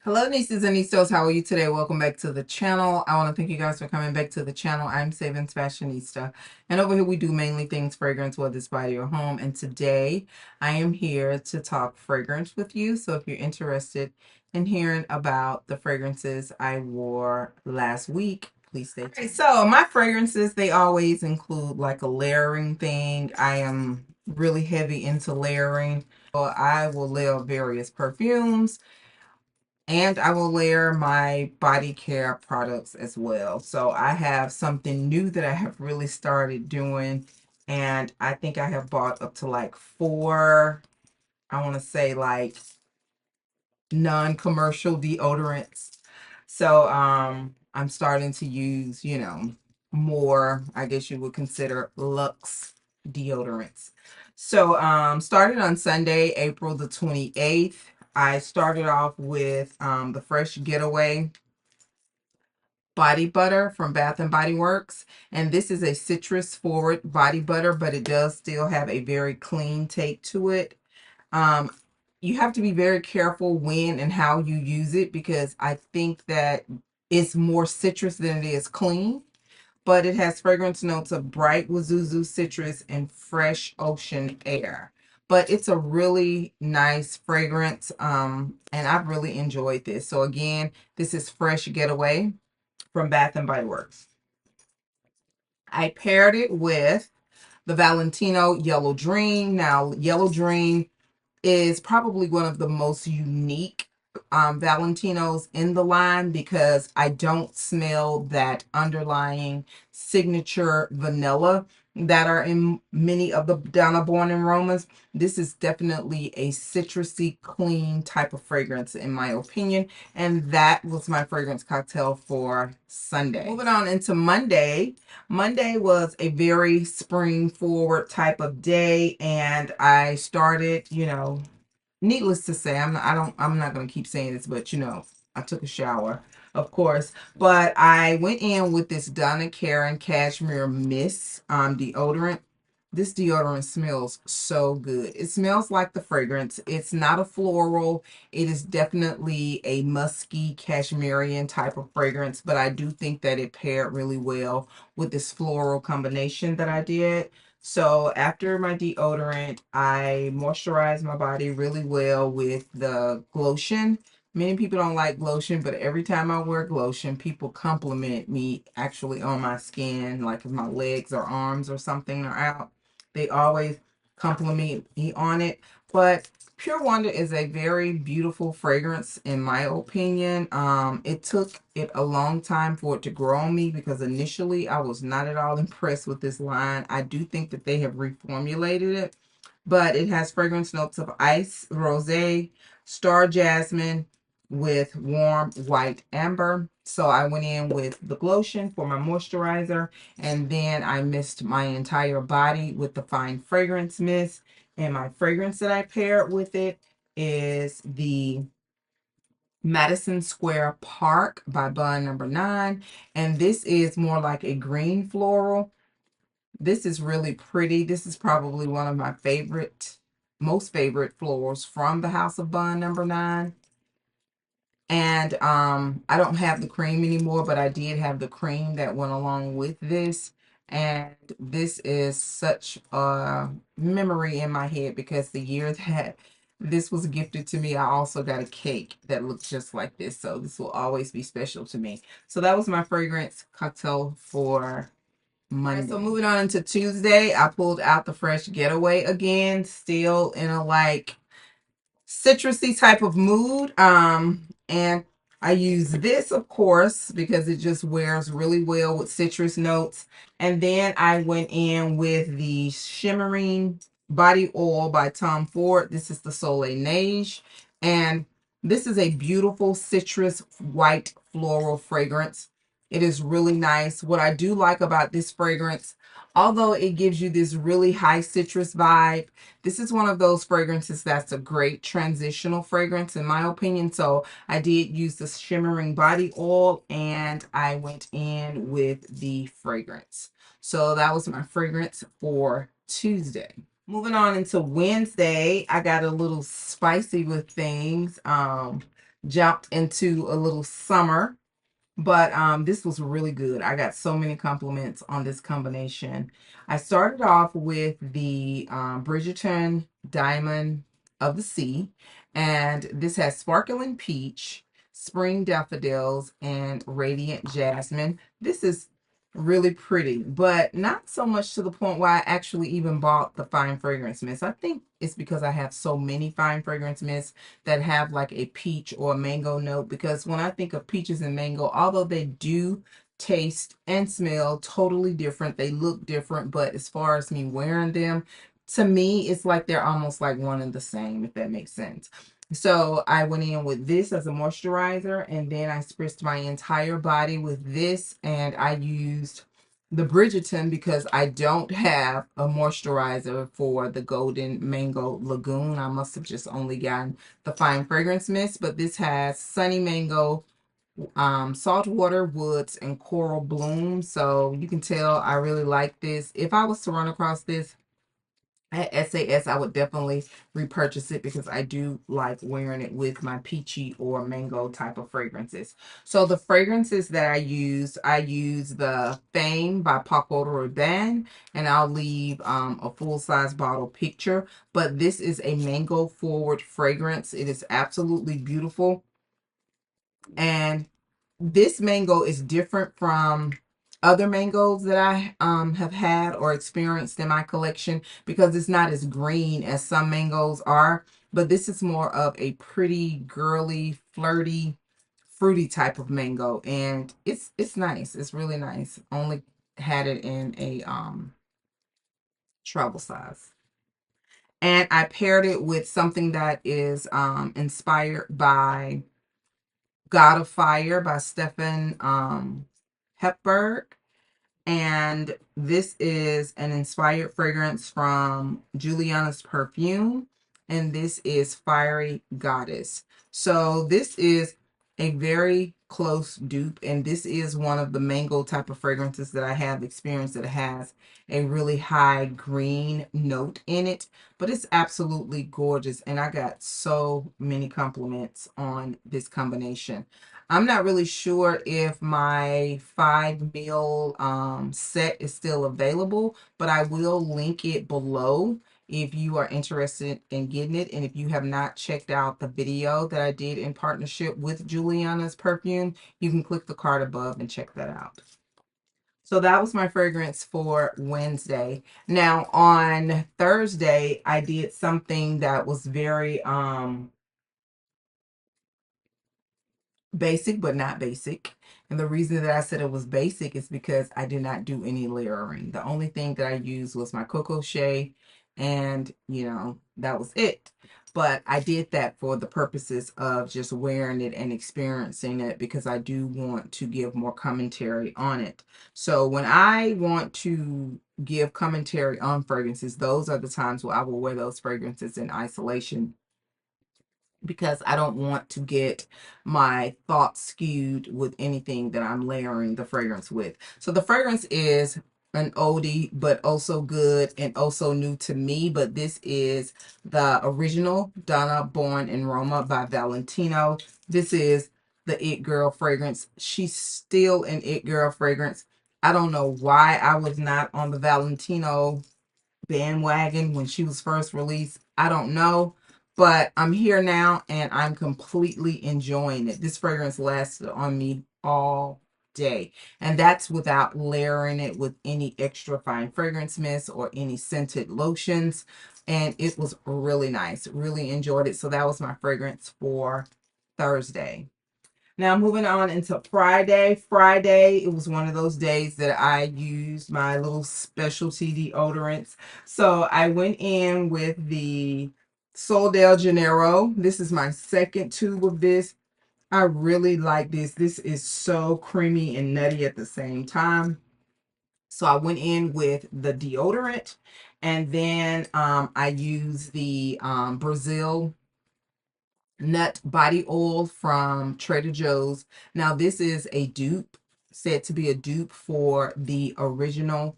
Hello, nieces and nieces. How are you today? Welcome back to the channel. I want to thank you guys for coming back to the channel. I'm SavingsFashionista, and over here we do mainly things fragrance, whether it's body or home. And today I am here to talk fragrance with you. So if you're interested in hearing about the fragrances I wore last week, please stay tuned. Okay, so my fragrances, they always include like a layering thing. I am really heavy into layering. So I will layer various perfumes, and I will layer my body care products as well. So I have something new that I have really started doing. And I think I have bought up to like four, I want to say like non-commercial deodorants. So I'm starting to use, more, I guess you would consider luxe deodorants. So started on Sunday, April the 28th. I started off with the Fresh Getaway body butter from Bath and Body Works, and this is a citrus forward body butter, but it does still have a very clean take to it. um you have to be very careful when and how you use it, because I think that it's more citrus than it is clean, but it has fragrance notes of bright wazuzu citrus and fresh ocean air. But it's a really nice fragrance, and I've really enjoyed this. So again, this is Fresh Getaway from Bath and Body Works. I paired it with the Valentino Yellow Dream. Now, Yellow Dream is probably one of the most unique Valentinos in the line, because I don't smell that underlying signature vanilla that are in many of the Donna Born and Romas. This is definitely a citrusy, clean type of fragrance in my opinion, and that was my fragrance cocktail for Sunday. Moving on into Monday. Monday was a very spring forward type of day, and I started, needless to say, I'm not going to keep saying this, but I took a shower, of course, but I went in with this Donna Karan Cashmere Mist deodorant. This deodorant smells so good. It smells like the fragrance. It's not a floral. It is definitely a musky Cashmerean type of fragrance, but I do think that it paired really well with this floral combination that I did. So after my deodorant, I moisturize my body really well with the Glowtion. Many people don't like Glowtion, but every time I wear Glowtion, people compliment me actually on my skin. Like if my legs or arms or something are out, they always compliment me on it. But Pure Wonder is a very beautiful fragrance in my opinion. It took it a long time for it to grow on me, because initially I was not at all impressed with this line. I do think that they have reformulated it, but it has fragrance notes of ice, rosé, star jasmine with warm white amber. So I went in with the Glowtion for my moisturizer, and then I mist my entire body with the fine fragrance mist. And my fragrance that I paired with it is the Madison Square Park by Bun Number 9. And this is more like a green floral. This is really pretty. This is probably one of my most favorite florals from the House of Bun Number 9. And I don't have the cream anymore, but I did have the cream that went along with this. And this is such a memory in my head, because the year that this was gifted to me, I also got a cake that looks just like this. So this will always be special to me. So that was my fragrance cocktail for Monday. Right, so moving on into Tuesday, I pulled out the Fresh Getaway again, still in a like citrusy type of mood. And I use this, of course, because it just wears really well with citrus notes. And then I went in with the Shimmering Body Oil by Tom Ford. This is the Soleil Neige. And this is a beautiful citrus white floral fragrance. It is really nice. What I do like about this fragrance, although it gives you this really high citrus vibe, this is one of those fragrances that's a great transitional fragrance in my opinion. So I did use the Shimmering Body Oil, and I went in with the fragrance. So that was my fragrance for Tuesday. Moving on into Wednesday, I got a little spicy with things. jumped into a little summer. But this was really good. I got so many compliments on this combination. I started off with the Bridgerton Diamond of the Sea, and this has sparkling peach, spring daffodils, and radiant jasmine. This is really pretty, but not so much to the point where I actually even bought the fine fragrance mist. I think it's because I have so many fine fragrance mists that have like a peach or a mango note, because when I think of peaches and mango, although they do taste and smell totally different, they look different, but as far as me wearing them, to me it's like they're almost like one and the same, if that makes sense. So I went in with this as a moisturizer, and then I spritzed my entire body with this, and I used the Bridgerton because I don't have a moisturizer for the Golden Mango Lagoon. I must have just only gotten the fine fragrance mist, but this has Sunny Mango, saltwater woods, and coral bloom. So you can tell I really like this. If I was to run across this at SAS, I would definitely repurchase it because I do like wearing it with my peachy or mango type of fragrances. So the fragrances that I use the Fame by Paco Rabanne, and I'll leave a full-size bottle picture. But this is a mango forward fragrance. It is absolutely beautiful. And this mango is different from other mangoes that I have had or experienced in my collection, because it's not as green as some mangoes are, but this is more of a pretty girly, flirty, fruity type of mango, and it's nice. It's really nice. Only had it in a travel size. And I paired it with something that is inspired by God of Fire by Stefan Hepburn. And this is an inspired fragrance from Julianna's Perfume. And this is Fiery Goddess. So this is a very close dupe. And this is one of the mango type of fragrances that I have experienced that has a really high green note in it. But it's absolutely gorgeous. And I got so many compliments on this combination. I'm not really sure if my 5 ml set is still available, but I will link it below if you are interested in getting it. And if you have not checked out the video that I did in partnership with Julianna's Perfume, you can click the card above and check that out. So that was my fragrance for Wednesday. Now on Thursday, I did something that was very basic, but not basic. And the reason that I said it was basic is because I did not do any layering. The only thing that I used was my Coco Shea, and that was it. But I did that for the purposes of just wearing it and experiencing it, because I do want to give more commentary on it. So when I want to give commentary on fragrances, those are the times where I will wear those fragrances in isolation, because I don't want to get my thoughts skewed with anything that I'm layering the fragrance with. So the fragrance is an oldie, but also good and also new to me. But this is the original Donna Born in Roma by Valentino. This is the It Girl fragrance. She's still an It Girl fragrance. I don't know why I was not on the Valentino bandwagon when she was first released. I don't know, but I'm here now and I'm completely enjoying it. This fragrance lasted on me all day, and that's without layering it with any extra fine fragrance mist or any scented lotions. And it was really nice. Really enjoyed it. So that was my fragrance for Thursday. Now moving on into Friday. Friday, it was one of those days that I used my little specialty deodorants. So I went in with the Soliel Janeiro. This is my second tube of this. I really like this. This is so creamy and nutty at the same time. So I went in with the deodorant, and then I used the Brazil nut body oil from Trader Joe's. Now this is a dupe, said to be a dupe for the original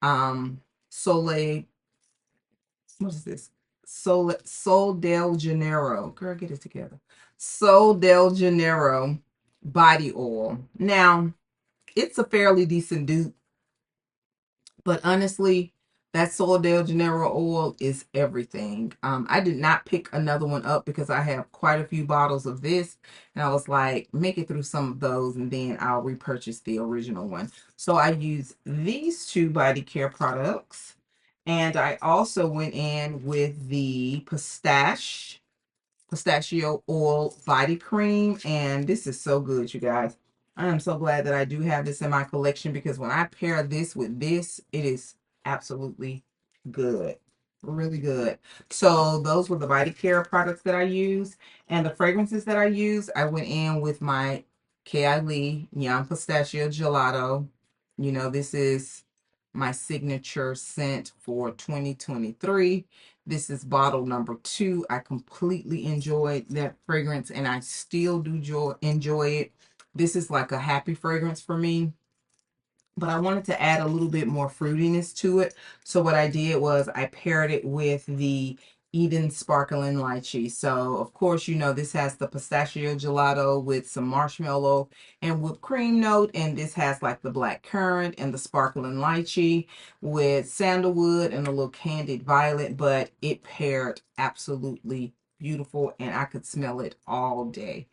Soleil, what is this? Sol del Janeiro. Girl, get it together. Sol del Janeiro body oil. Now, it's a fairly decent dupe, but honestly, that Sol de Janeiro oil is everything. I did not pick another one up because I have quite a few bottles of this. And I was like, make it through some of those and then I'll repurchase the original one. So I use these two body care products. And I also went in with the pistachio oil body cream, and this is so good, you guys. I am so glad that I do have this in my collection because when I pair this with this, it is absolutely good, really good. So those were the body care products that I use, and the fragrances that I use. I went in with my Kylie Young Pistachio Gelato. You know, this is my signature scent for 2023. This is bottle number 2. I completely enjoyed that fragrance and I still do enjoy it. This is like a happy fragrance for me, but I wanted to add a little bit more fruitiness to it. So what I did was I paired it with the Eden Sparkling Lychee. So of course, you know, this has the pistachio gelato with some marshmallow and whipped cream note. And this has like the black currant and the sparkling lychee with sandalwood and a little candied violet. But it paired absolutely beautiful and I could smell it all day.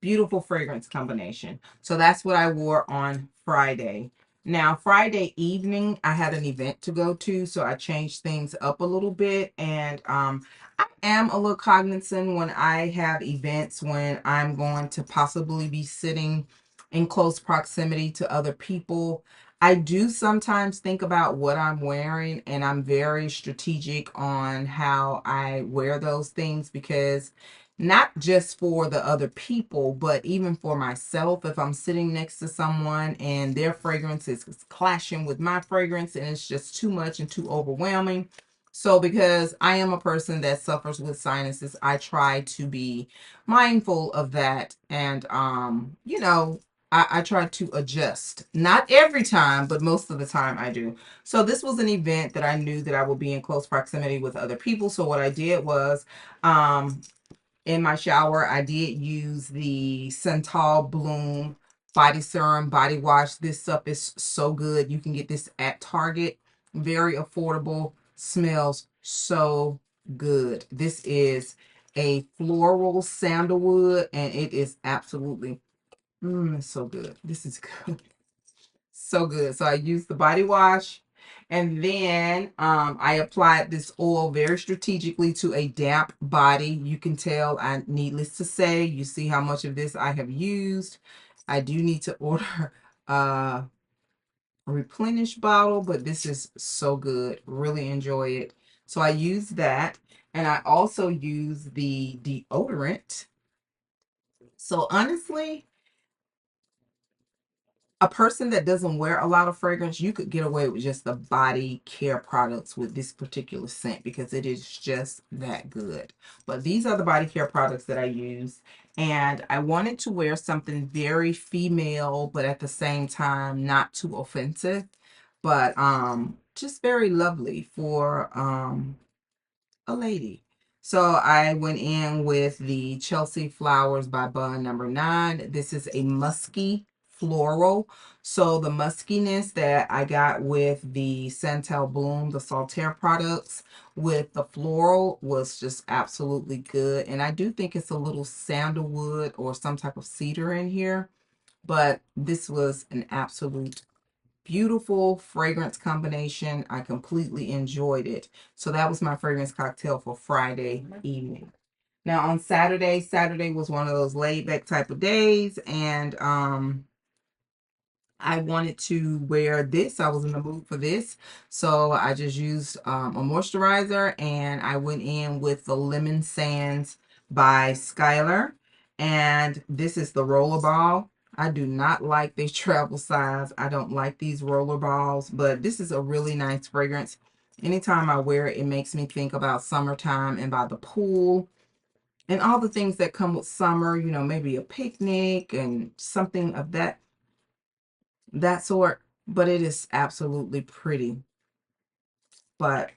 Beautiful fragrance combination. So that's what I wore on Friday. Now, Friday evening, I had an event to go to, so I changed things up a little bit. And I am a little cognizant when I have events when I'm going to possibly be sitting in close proximity to other people. I do sometimes think about what I'm wearing, and I'm very strategic on how I wear those things because not just for the other people, but even for myself. If I'm sitting next to someone and their fragrance is clashing with my fragrance and it's just too much and too overwhelming. So because I am a person that suffers with sinuses, I try to be mindful of that. And, you know, I try to adjust. Not every time, but most of the time I do. So this was an event that I knew that I would be in close proximity with other people. So what I did was, in my shower, I did use the Santal Bloom body serum body wash. This stuff is so good. You can get this at Target. Very affordable. Smells so good. This is a floral sandalwood and it is absolutely it's so good. This is good. So good. So I used the body wash and then I applied this oil very strategically to a damp body. You can tell, needless to say, you see how much of this I have used. I do need to order a replenish bottle, but this is so good. Really enjoy it. So I use that, and I also use the deodorant. So honestly, a person that doesn't wear a lot of fragrance, you could get away with just the body care products with this particular scent because it is just that good. But these are the body care products that I use. And I wanted to wear something very female, but at the same time, not too offensive, but just very lovely for a lady. So I went in with the Chelsea Flowers by Bun number 9. This is a musky floral. So the muskiness that I got with the Santal Bloom, the Saltaire products, with the floral was just absolutely good. And I do think it's a little sandalwood or some type of cedar in here. But this was an absolute beautiful fragrance combination. I completely enjoyed it. So that was my fragrance cocktail for Friday evening. Now on Saturday was one of those laid back type of days, and I wanted to wear this. I was in the mood for this. So I just used a moisturizer and I went in with the Lemon Sands by Skylar. And this is the roller ball. I do not like the travel size. I don't like these roller balls, but this is a really nice fragrance. Anytime I wear it, it makes me think about summertime and by the pool and all the things that come with summer, you know, maybe a picnic and something of that sort, but it is absolutely pretty. But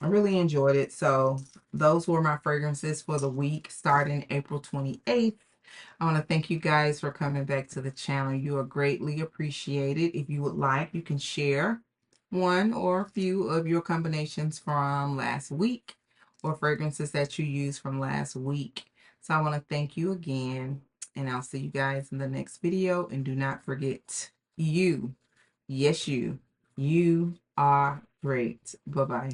I really enjoyed it. So those were my fragrances for the week starting April 28th. I want to thank you guys for coming back to the channel. You are greatly appreciated. If you would like, you can share one or a few of your combinations from last week or fragrances that you used from last week. So I want to thank you again, and I'll see you guys in the next video. And do not forget, you, yes, you are great. Bye-bye.